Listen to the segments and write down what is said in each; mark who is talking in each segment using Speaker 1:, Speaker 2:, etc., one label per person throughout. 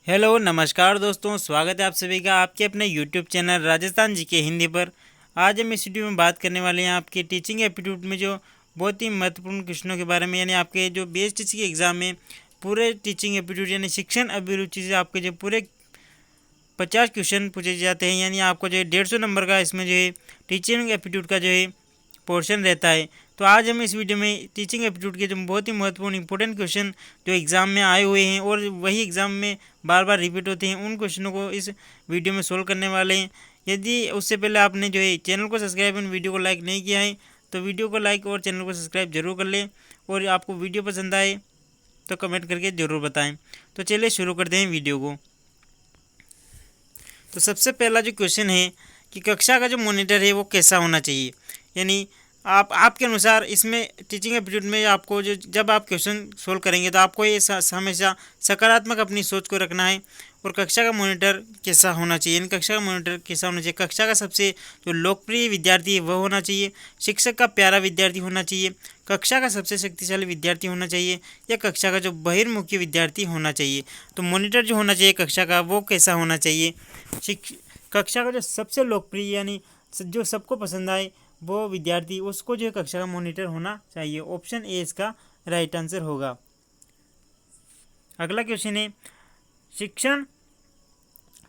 Speaker 1: Hello नमस्कार दोस्तों, स्वागत है आप सभी का आपके अपने यूट्यूब चैनल राजस्थान जी के हिंदी पर। आज हम इस वीडियो में बात करने वाले हैं आपके टीचिंग एप्टीट्यूड में जो बहुत ही महत्वपूर्ण क्वेश्चनों के बारे में, यानी आपके जो बीएसटीसी के एग्ज़ाम में पूरे टीचिंग एप्टीट्यूड यानी शिक्षण अभिरुचि से आपके जो पूरे 50 क्वेश्चन पूछे जाते हैं। यानी आपको जो है 150 नंबर का इसमें जो है टीचिंग एप्टीट्यूड का जो है पोर्शन रहता है। तो आज हम इस वीडियो में टीचिंग एप्टीट्यूड के जो बहुत ही महत्वपूर्ण इंपॉर्टेंट क्वेश्चन जो एग्ज़ाम में आए हुए हैं और वही एग्ज़ाम में बार बार रिपीट होते हैं, उन क्वेश्चनों को इस वीडियो में सोल्व करने वाले हैं। यदि उससे पहले आपने जो है चैनल को सब्सक्राइब और वीडियो को लाइक नहीं किया है तो वीडियो को लाइक और चैनल को सब्सक्राइब जरूर कर लें, और आपको वीडियो पसंद आए तो कमेंट करके ज़रूर बताएँ। तो चलिए शुरू करते हैं वीडियो को। तो सबसे पहला जो क्वेश्चन है कि कक्षा का जो मॉनिटर है वो कैसा होना चाहिए। यानी आपके अनुसार इसमें टीचिंग एप्टीट्यूड में आपको जो जब आप क्वेश्चन सोल्व करेंगे तो आपको ये हमेशा सकारात्मक अपनी सोच को रखना है। और कक्षा का मॉनिटर कैसा होना चाहिए, यानी कक्षा का मॉनिटर कैसा होना चाहिए। कक्षा का सबसे जो लोकप्रिय विद्यार्थी है वह होना चाहिए, शिक्षक का प्यारा विद्यार्थी होना चाहिए, कक्षा का सबसे शक्तिशाली विद्यार्थी होना चाहिए, या कक्षा का जो बहिर्मुखी विद्यार्थी होना चाहिए। तो मॉनिटर जो होना चाहिए कक्षा का वो कैसा होना चाहिए। कक्षा का जो सबसे लोकप्रिय यानी जो सबको पसंद आए वो विद्यार्थी, उसको जो है कक्षा का मॉनिटर होना चाहिए। ऑप्शन ए इसका राइट आंसर होगा। अगला क्वेश्चन है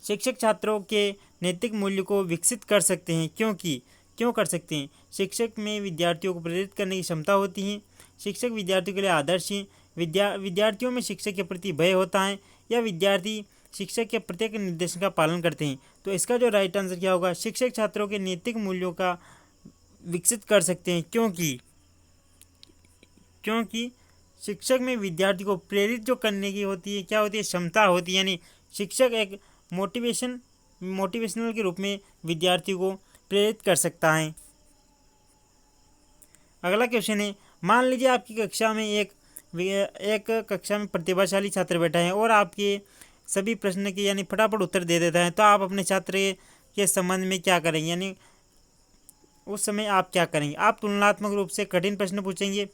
Speaker 1: शिक्षक छात्रों के नैतिक मूल्य को विकसित कर सकते हैं, क्यों कर सकते हैं। शिक्षक में विद्यार्थियों को प्रेरित करने की क्षमता होती है, शिक्षक विद्यार्थियों के लिए आदर्श हैं, विद्यार्थियों में शिक्षक के प्रति भय होता है, या विद्यार्थी शिक्षक के प्रत्येक निर्देशन का पालन करते हैं। तो इसका जो राइट आंसर क्या होगा, शिक्षक छात्रों के नैतिक मूल्यों का विकसित कर सकते हैं, क्योंकि शिक्षक में विद्यार्थी को प्रेरित जो करने की होती है, क्या होती है, क्षमता होती है। यानी शिक्षक एक मोटिवेशनल के रूप में विद्यार्थी को प्रेरित कर सकता है। अगला क्वेश्चन है, मान लीजिए आपकी कक्षा में एक कक्षा में प्रतिभाशाली छात्र बैठा है और आपके सभी प्रश्न के यानी फटाफट उत्तर दे देता है, तो आप अपने छात्र के संबंध में क्या करेंगे। यानी उस समय आप क्या करेंगे। आप तुलनात्मक रूप से कठिन प्रश्न पूछेंगे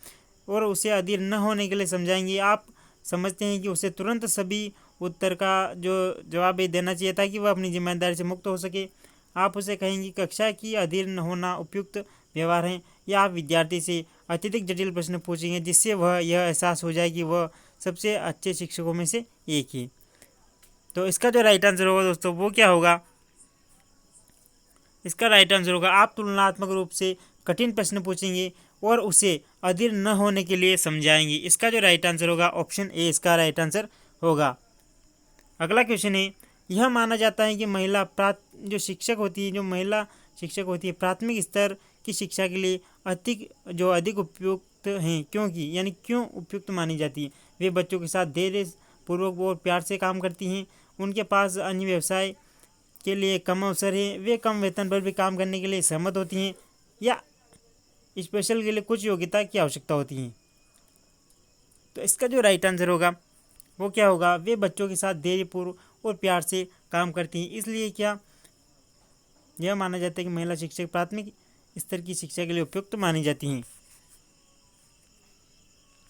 Speaker 1: और उसे अधीर न होने के लिए समझाएंगे। आप समझते हैं कि उसे तुरंत सभी उत्तर का जो जवाब देना चाहिए ताकि वह अपनी जिम्मेदारी से मुक्त हो सके। आप उसे कहेंगे कक्षा की अधीर न होना उपयुक्त व्यवहार है, या आप विद्यार्थी से अत्यधिक जटिल प्रश्न पूछेंगे जिससे वह यह एहसास हो जाए कि वह सबसे अच्छे शिक्षकों में से एक है। तो इसका जो राइट आंसर होगा दोस्तों वो क्या होगा, इसका राइट आंसर होगा आप तुलनात्मक रूप से कठिन प्रश्न पूछेंगे और उसे अधीर न होने के लिए समझाएंगे। इसका जो राइट आंसर होगा ऑप्शन ए इसका राइट आंसर होगा। अगला क्वेश्चन है, यह माना जाता है कि महिला शिक्षक होती है प्राथमिक स्तर की शिक्षा के लिए अधिक उपयुक्त हैं, क्यों उपयुक्त मानी जाती है। वे बच्चों के साथ धैर्य पूर्वक और प्यार से काम करती हैं, उनके पास अन्य व्यवसाय के लिए कम अवसर है, वे कम वेतन पर भी काम करने के लिए सहमत होती हैं, या स्पेशल के लिए कुछ योग्यता की आवश्यकता होती है। तो इसका जो राइट आंसर होगा वो क्या होगा, वे बच्चों के साथ धैर्यपूर्व और प्यार से काम करती हैं, इसलिए क्या यह माना जाता है कि महिला शिक्षक प्राथमिक स्तर की शिक्षा के लिए उपयुक्त मानी जाती हैं।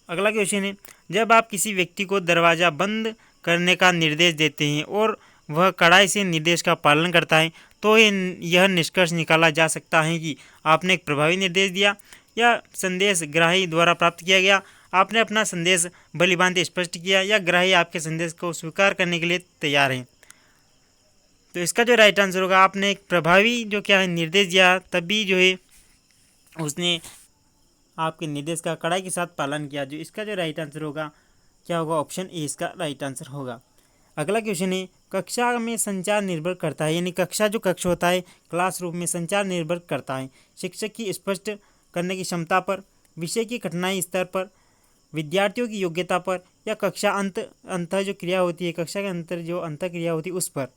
Speaker 1: अगला क्वेश्चन है, जब आप किसी व्यक्ति को दरवाज़ा बंद करने का निर्देश देते हैं और वह कड़ाई से निर्देश का पालन करता है तो यह निष्कर्ष निकाला जा सकता है कि आपने एक प्रभावी निर्देश दिया या संदेश ग्राही द्वारा प्राप्त किया गया। आपने अपना संदेश भलीभांति स्पष्ट किया या ग्राही आपके संदेश को स्वीकार करने के लिए तैयार है। तो इसका जो राइट आंसर होगा, आपने एक प्रभावी जो क्या है निर्देश दिया, तभी जो है उसने आपके निर्देश का कड़ाई के साथ पालन किया। जो इसका जो राइट आंसर होगा क्या होगा, ऑप्शन ए इसका राइट आंसर होगा। अगला क्वेश्चन है, कक्षा में संचार निर्भर करता है, यानी कक्ष होता है क्लासरूम में संचार निर्भर करता है शिक्षक की स्पष्ट करने की क्षमता पर, विषय की कठिनाई स्तर पर, विद्यार्थियों की योग्यता पर, या कक्षा अंत जो क्रिया होती है, कक्षा के अंतर जो अंत क्रिया होती है उस पर।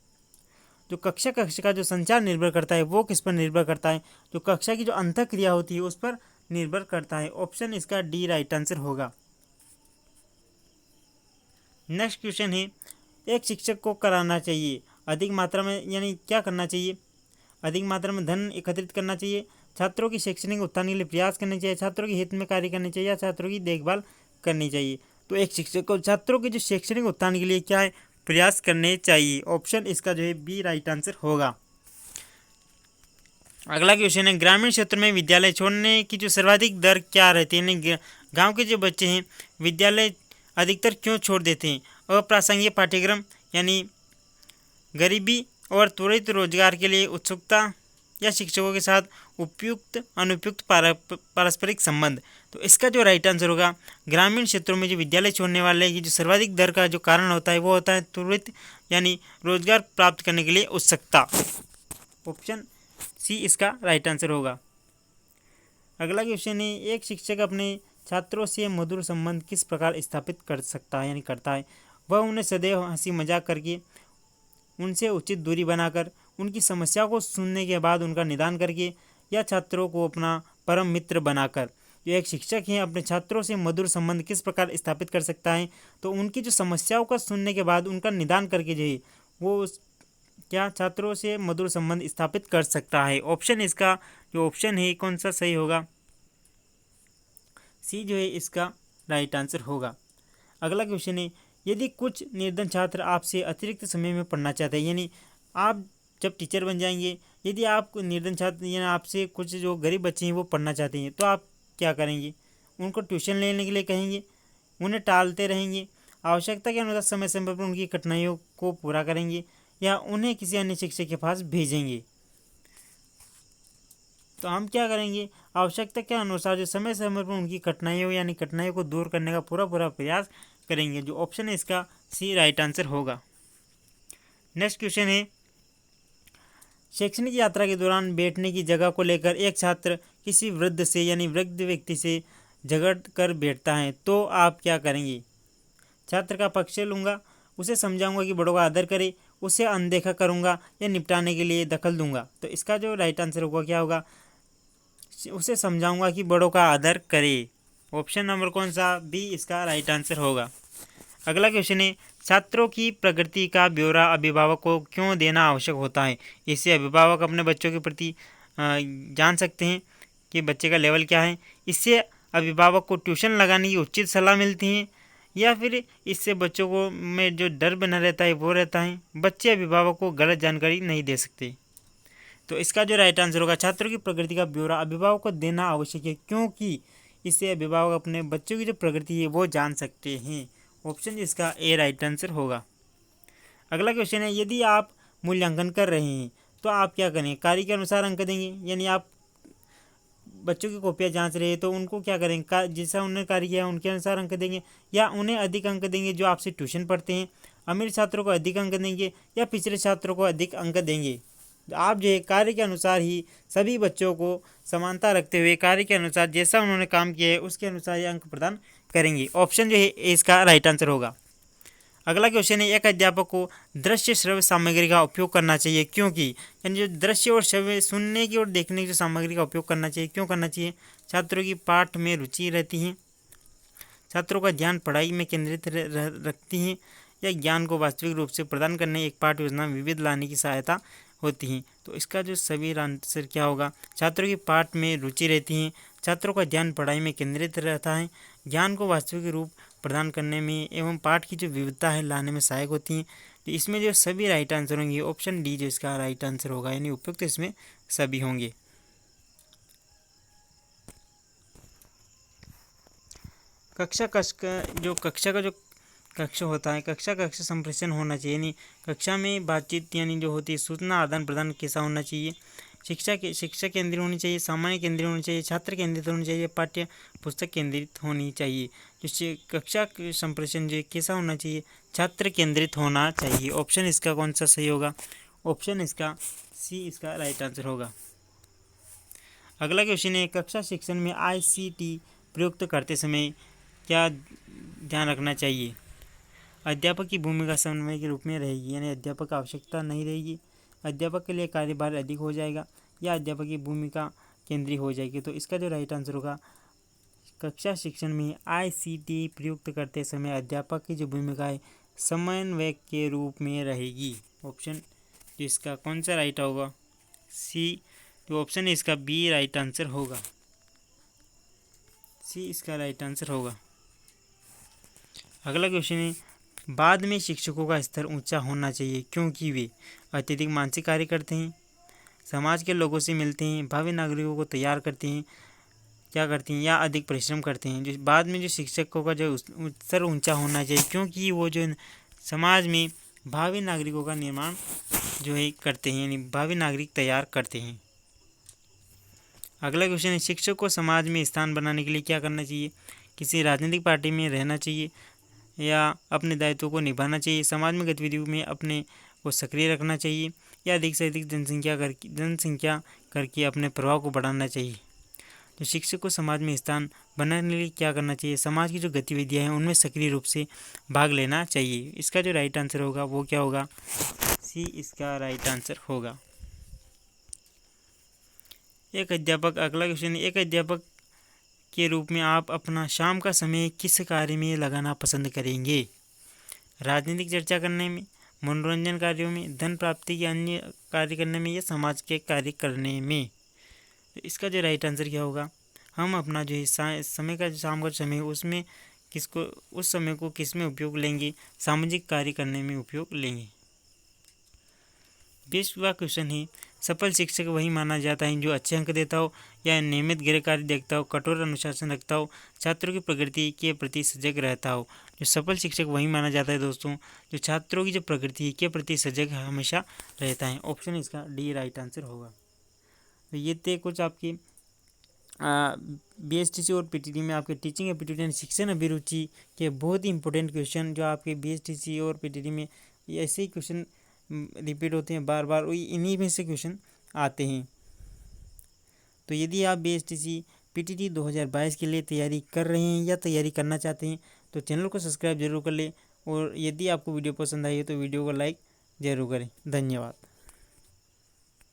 Speaker 1: जो कक्षा का जो संचार निर्भर करता है वो किस पर निर्भर करता है, जो कक्षा की जो अंत क्रिया होती है उस पर निर्भर करता है। ऑप्शन इसका डी राइट आंसर होगा। नेक्स्ट क्वेश्चन है, एक शिक्षक को कराना चाहिए अधिक मात्रा में, यानी क्या करना चाहिए, अधिक मात्रा में धन एकत्रित करना चाहिए, छात्रों की शैक्षणिक उत्थान के लिए प्रयास करने चाहिए, छात्रों के हित में कार्य करने चाहिए, या छात्रों की देखभाल करनी चाहिए। तो एक शिक्षक को छात्रों के जो शैक्षणिक उत्थान के लिए क्या है, प्रयास करने चाहिए। ऑप्शन इसका जो है बी राइट आंसर होगा। अगला क्वेश्चन है, ग्रामीण क्षेत्र में विद्यालय छोड़ने की जो सर्वाधिक दर क्या रहती है, यानी गांव के जो बच्चे हैं विद्यालय अधिकतर क्यों छोड़ देते हैं? अप्रासंगिक पाठ्यक्रम, यानी गरीबी और त्वरित रोजगार के लिए उत्सुकता, या शिक्षकों के साथ उपयुक्त अनुपयुक्त पारस्परिक संबंध। तो इसका जो राइट आंसर होगा, ग्रामीण क्षेत्रों में जो विद्यालय छोड़ने वाले की जो सर्वाधिक दर का जो कारण होता है वो होता है त्वरित यानी रोजगार प्राप्त करने के लिए उत्सुकता। ऑप्शन सी इसका राइट आंसर होगा। अगला क्वेश्चन है, एक शिक्षक अपने छात्रों से मधुर संबंध किस प्रकार स्थापित कर सकता है यानी करता है? वह उन्हें सदैव हंसी मजाक करके, उनसे उचित दूरी बनाकर, उनकी समस्या को सुनने के बाद उनका निदान करके, या छात्रों को अपना परम मित्र बनाकर। जो एक शिक्षक है अपने छात्रों से मधुर संबंध किस प्रकार स्थापित कर सकता है? तो उनकी जो समस्याओं का सुनने के बाद उनका निदान करके जो है वो क्या छात्रों से मधुर संबंध स्थापित कर सकता है। ऑप्शन इसका जो ऑप्शन है कौन सा सही होगा? सी जो है इसका राइट आंसर होगा। अगला क्वेश्चन है, यदि कुछ निर्धन छात्र आपसे अतिरिक्त समय में पढ़ना चाहते हैं, यानी आप जब टीचर बन जाएंगे, यदि आप निर्धन छात्र यानी आपसे कुछ जो गरीब बच्चे हैं वो पढ़ना चाहते हैं, तो आप क्या करेंगे? उनको ट्यूशन लेने के लिए कहेंगे, उन्हें टालते रहेंगे, आवश्यकता के अनुसार समय समय पर उनकी कठिनाइयों को पूरा करेंगे, या उन्हें किसी अन्य शिक्षक के पास भेजेंगे? तो हम क्या करेंगे? आवश्यकता के अनुसार जो समय समय पर उनकी कठिनाइयों यानी कठिनाइयों को दूर करने का पूरा प्रयास करेंगे। जो ऑप्शन है इसका सी राइट आंसर होगा। नेक्स्ट क्वेश्चन है, शैक्षणिक यात्रा के दौरान बैठने की जगह को लेकर एक छात्र किसी वृद्ध से यानी वृद्ध व्यक्ति से झगड़ कर बैठता है, तो आप क्या करेंगे? छात्र का पक्ष लूँगा, उसे समझाऊंगा कि बड़ों का आदर करे, उसे अनदेखा करूँगा, या निपटाने के लिए दखल दूंगा? तो इसका जो राइट आंसर होगा क्या होगा? उसे समझाऊंगा कि बड़ों का आदर करे। ऑप्शन नंबर कौन सा? बी इसका राइट आंसर होगा। अगला क्वेश्चन है, छात्रों की प्रगति का ब्यौरा अभिभावक को क्यों देना आवश्यक होता है? इससे अभिभावक अपने बच्चों के प्रति जान सकते हैं कि बच्चे का लेवल क्या है। इससे अभिभावक को ट्यूशन लगाने की उचित सलाह मिलती है, या फिर इससे बच्चों को में जो डर बना रहता है वो रहता है। बच्चे अभिभावक को गलत जानकारी नहीं दे सकते। तो इसका जो राइट आंसर होगा, छात्रों की प्रगति का ब्यौरा अभिभावक को देना आवश्यक है, क्योंकि इससे अभिभावक अपने बच्चों की जो प्रगति है वो जान सकते हैं। ऑप्शन इसका ए राइट आंसर होगा। अगला क्वेश्चन है, यदि आप मूल्यांकन कर रहे हैं तो आप क्या करें? कार्य के अनुसार अंक देंगे, यानी आप बच्चों की कॉपियाँ जांच रहे हैं तो उनको क्या करें? जैसा उन्होंने कार्य किया उनके अनुसार अंक देंगे, या उन्हें अधिक अंक देंगे जो आपसे ट्यूशन पढ़ते हैं? अमीर छात्रों को अधिक अंक देंगे या पिछड़े छात्रों को अधिक अंक देंगे? आप जो है कार्य के अनुसार ही सभी बच्चों को समानता रखते हुए कार्य के अनुसार जैसा उन्होंने काम किया है उसके अनुसार ये अंक प्रदान करेंगे। ऑप्शन जो है इसका राइट आंसर होगा। अगला क्वेश्चन है, एक अध्यापक को दृश्य श्रव्य सामग्री का उपयोग करना चाहिए क्योंकि, यानी जो दृश्य और श्रव्य सुनने की और देखने की जो सामग्री का उपयोग करना चाहिए, क्यों करना चाहिए? छात्रों की पाठ में रुचि रहती है, छात्रों का ध्यान पढ़ाई में केंद्रित रखती हैं, या ज्ञान को वास्तविक रूप से प्रदान करने एक पाठ योजना विविध लाने की सहायता होती हैं। तो इसका जो सभी आंसर क्या होगा? छात्रों की पाठ में रुचि रहती है, छात्रों का ध्यान पढ़ाई में केंद्रित रहता है, ज्ञान को वास्तविक रूप प्रदान करने में एवं पाठ की जो विविधता है लाने में सहायक होती हैं। तो इसमें जो सभी राइट आंसर होंगे ऑप्शन डी जो इसका राइट आंसर होगा, यानी उपयुक्त इसमें सभी होंगे। कक्षा का जो कक्ष होता है, कक्षा संप्रेषण होना चाहिए, यानी कक्षा में बातचीत यानी जो होती है सूचना आदान प्रदान कैसा होना चाहिए? शिक्षा केंद्रित होनी चाहिए, सामान्य केंद्रित होनी चाहिए, छात्र केंद्रित होनी चाहिए, पाठ्य पुस्तक केंद्रित होनी चाहिए। जो कक्षा संप्रेषण जो कैसा होना चाहिए? छात्र केंद्रित होना चाहिए। ऑप्शन इसका कौन सा सही होगा? ऑप्शन इसका सी इसका राइट आंसर होगा। अगला क्वेश्चन है, कक्षा शिक्षण में ICT प्रयुक्त करते समय क्या ध्यान रखना चाहिए? अध्यापक की भूमिका समन्वय के रूप में रहेगी, यानी अध्यापक की आवश्यकता नहीं रहेगी, अध्यापक के लिए कार्यभार अधिक हो जाएगा, या अध्यापक की भूमिका केंद्रीय हो जाएगी। तो इसका जो राइट आंसर होगा, कक्षा शिक्षण में ICT प्रयुक्त करते समय अध्यापक की जो भूमिका है समन्वय के रूप में रहेगी। ऑप्शन इसका कौन सा राइट होगा? सी। तो ऑप्शन है इसका बी राइट आंसर होगा। सी इसका राइट आंसर होगा। अगला क्वेश्चन है, बाद में शिक्षकों का स्तर ऊंचा होना चाहिए क्योंकि वे अत्यधिक मानसिक कार्य करते हैं, समाज के लोगों से मिलते हैं, भावी नागरिकों को तैयार करते हैं, क्या करती हैं या अधिक परिश्रम करते हैं। जो बाद में जो शिक्षकों का जो स्तर ऊंचा होना चाहिए क्योंकि वो जो समाज में भावी नागरिकों का निर्माण जो है करते हैं, यानी भावी नागरिक तैयार करते हैं। अगला क्वेश्चन है, शिक्षक को समाज में स्थान बनाने के लिए क्या करना चाहिए? किसी राजनीतिक पार्टी में रहना चाहिए या अपने दायित्वों को निभाना चाहिए, समाज में गतिविधियों में अपने को सक्रिय रखना चाहिए या अधिक से अधिक जनसंख्या करके अपने प्रभाव को बढ़ाना चाहिए। तो शिक्षक को समाज में स्थान बनाने के लिए क्या करना चाहिए? समाज की जो गतिविधियाँ हैं उनमें सक्रिय रूप से भाग लेना चाहिए। इसका जो राइट आंसर होगा वो क्या होगा? सी इसका राइट आंसर होगा। एक अध्यापक, अगला क्वेश्चन, एक अध्यापक के रूप में आप अपना शाम का समय किस कार्य में लगाना पसंद करेंगे? राजनीतिक चर्चा करने में, मनोरंजन कार्यों में, धन प्राप्ति के अन्य कार्य करने में या समाज के कार्य करने में? तो इसका जो राइट आंसर क्या होगा? हम अपना जो है समय का, जो शाम का समय उसमें उस समय को किस में उपयोग लेंगे? सामाजिक कार्य करने में उपयोग लेंगे। 20वां क्वेश्चन है, सफल शिक्षक वही माना जाता है जो अच्छे अंक देता हो या नियमित गृह कार्य देखता हो, कठोर अनुशासन रखता हो, छात्रों की प्रगति के प्रति सजग रहता हो। जो सफल शिक्षक वही माना जाता है दोस्तों जो छात्रों की जो प्रगति के प्रति सजग हमेशा रहता है। ऑप्शन इसका डी राइट आंसर होगा। तो ये थे कुछ आपके BSTC और PTT में आपके टीचिंग एप्टीट्यूड एंड शिक्षण अभिरुचि के बहुत ही इंपॉर्टेंट क्वेश्चन जो आपके BSTC और PTT में ऐसे ही क्वेश्चन रिपीट होते हैं बार बार, इन्हीं में से क्वेश्चन आते हैं। तो यदि आप BSTC PTT 2022 के लिए तैयारी कर रहे हैं या तैयारी करना चाहते हैं तो चैनल को सब्सक्राइब जरूर कर लें और यदि आपको वीडियो पसंद आई है तो वीडियो को लाइक जरूर करें। धन्यवाद।